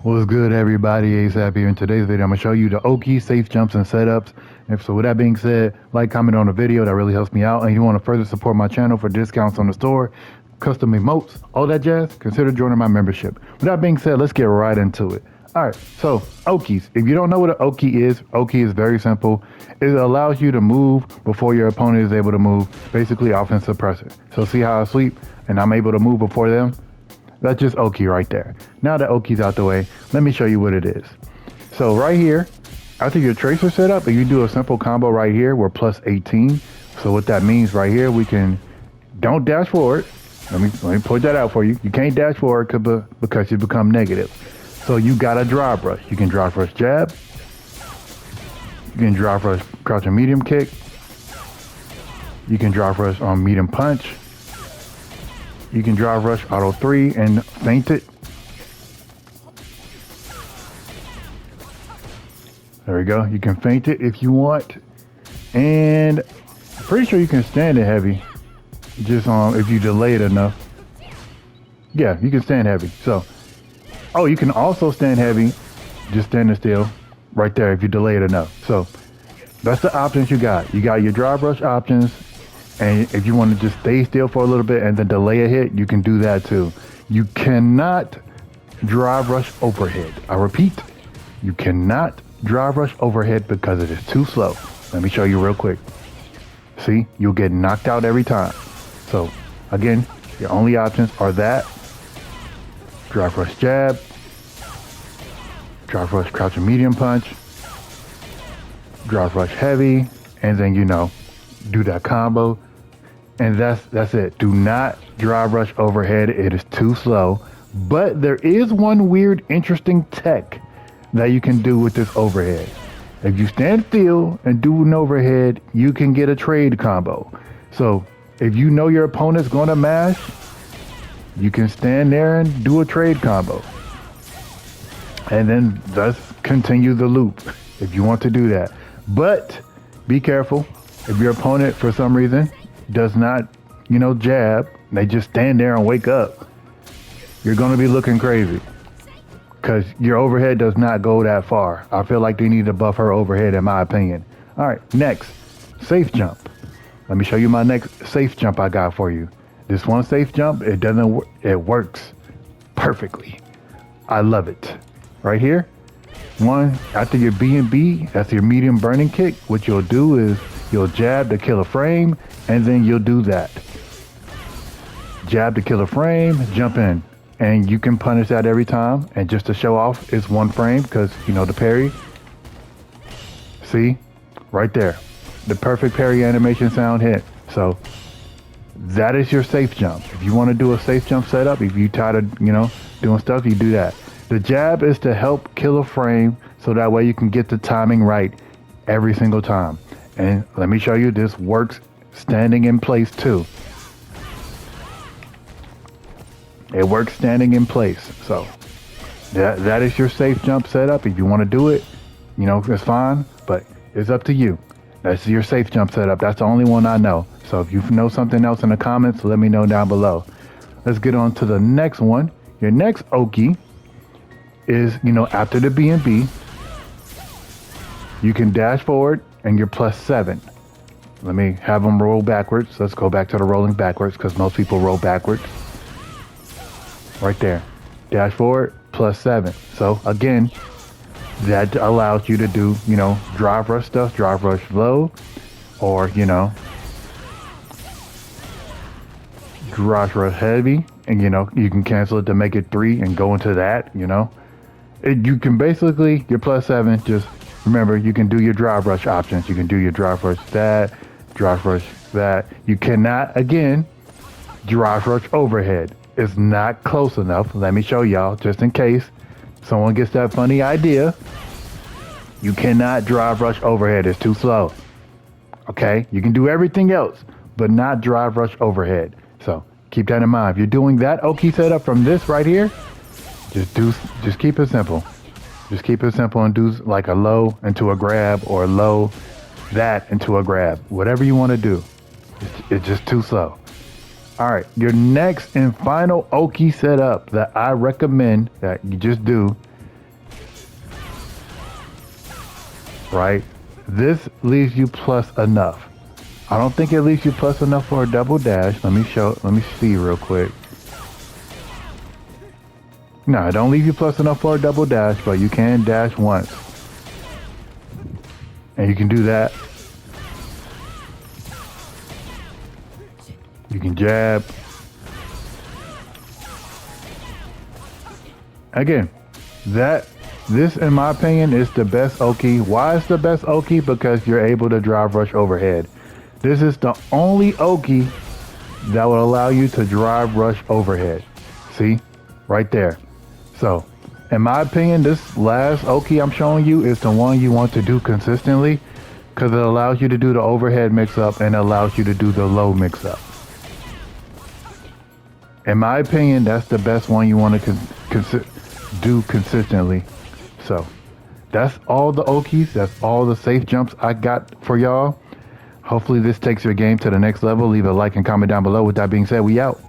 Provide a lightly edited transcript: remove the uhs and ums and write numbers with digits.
What's good, everybody? ASAP here. In today's video, I'm going to show you the Oki safe jumps and setups. And so with that being said, like, comment on the video. That really helps me out. And if you want to further support my channel for discounts on the store, custom emotes, all that jazz, consider joining my membership. With that being said, let's get right into it. All right, so Okis. If you don't know what an Oki is very simple. It allows you to move before your opponent is able to move, basically offense suppressor. So see how I sweep and I'm able to move before them? That's just Oki right there. Now that Oki's out the way, let me show you what it is. So right here, after your tracer setup, you do a simple combo right here, we're plus 18. So what that means right here, we can, don't dash forward. Let me point that out for you. You can't dash forward because you become negative. So you got a drive rush. You can drive rush jab. You can drive rush crouch and medium kick. You can drive rush on medium punch. You can drive rush auto 3 and feint it. There we go. You can feint it if you want. And I'm pretty sure you can stand it heavy. Just if you delay it enough. Yeah, you can stand heavy. So, oh, you can also stand heavy, just standing still right there if you delay it enough. So that's the options you got. You got your drive rush options. And if you want to just stay still for a little bit and then delay a hit, you can do that too. You cannot drive rush overhead. I repeat, you cannot drive rush overhead because it is too slow. Let me show you real quick. See, you'll get knocked out every time. So again, your only options are that, drive rush jab, drive rush crouch and medium punch, drive rush heavy, and then, do that combo. And that's it. Do not drive rush overhead. It is too slow. But there is one weird, interesting tech that you can do with this overhead. If you stand still and do an overhead, you can get a trade combo. So if you know your opponent's going to mash, you can stand there and do a trade combo. And then thus continue the loop if you want to do that. But be careful. If your opponent, for some reason, does not, jab, they just stand there and wake up, you're going to be looking crazy because your overhead does not go that far. I feel like they need to buff her overhead, in my opinion. All right, next, safe jump. Let me show you my next safe jump I got for you. This one safe jump, it works perfectly. I love it. Right here, one, after your B&B, that's your medium burning kick, what you'll do is you'll jab to kill a frame, and then you'll do that. Jab to kill a frame, jump in. And you can punish that every time. And just to show off, it's one frame because, the parry. See? Right there. The perfect parry animation sound hit. So that is your safe jump. If you want to do a safe jump setup, if you tired of, doing stuff, you do that. The jab is to help kill a frame so that way you can get the timing right every single time. And let me show you, this works standing in place too. It works standing in place. So that is your safe jump setup. If you want to do it, it's fine, but it's up to you. That's your safe jump setup. That's the only one I know. So if you know something else in the comments, let me know down below. Let's get on to the next one. Your next Oki is, after the B&B, you can dash forward and you're plus 7. Let me have them roll backwards. Let's go back to the rolling backwards because most people roll backwards. Right there. Dash forward, plus 7. So again, that allows you to do, drive rush stuff, drive rush low, or, drive rush heavy. And, you can cancel it to make it 3 and go into that, You can basically, your plus 7, just remember, you can do your drive rush options. You can do your drive rush that, drive rush that. You cannot, again, drive rush overhead. It's not close enough. Let me show y'all, just in case someone gets that funny idea. You cannot drive rush overhead. It's too slow. Okay? You can do everything else, but not drive rush overhead. So keep that in mind. If you're doing that Oki setup from this right here, just keep it simple. Just keep it simple and do like a low into a grab or a low that into a grab. Whatever you want to do. It's just too slow. All right, your next and final Oki setup that I recommend that you just do right? This leaves you plus enough. I don't think it leaves you plus enough for a double dash. Let me see real quick. No, it don't leave you plus enough for a double dash, but you can dash once. And you can do that. You can jab. Again, this in my opinion is the best Oki. Why is the best Oki? Because you're able to drive rush overhead. This is the only Oki that will allow you to drive rush overhead. See? Right there. So, in my opinion, this last Oki I'm showing you is the one you want to do consistently because it allows you to do the overhead mix-up and allows you to do the low mix-up. In my opinion, that's the best one you want to do consistently. So, that's all the Okis. That's all the safe jumps I got for y'all. Hopefully this takes your game to the next level. Leave a like and comment down below. With that being said, we out.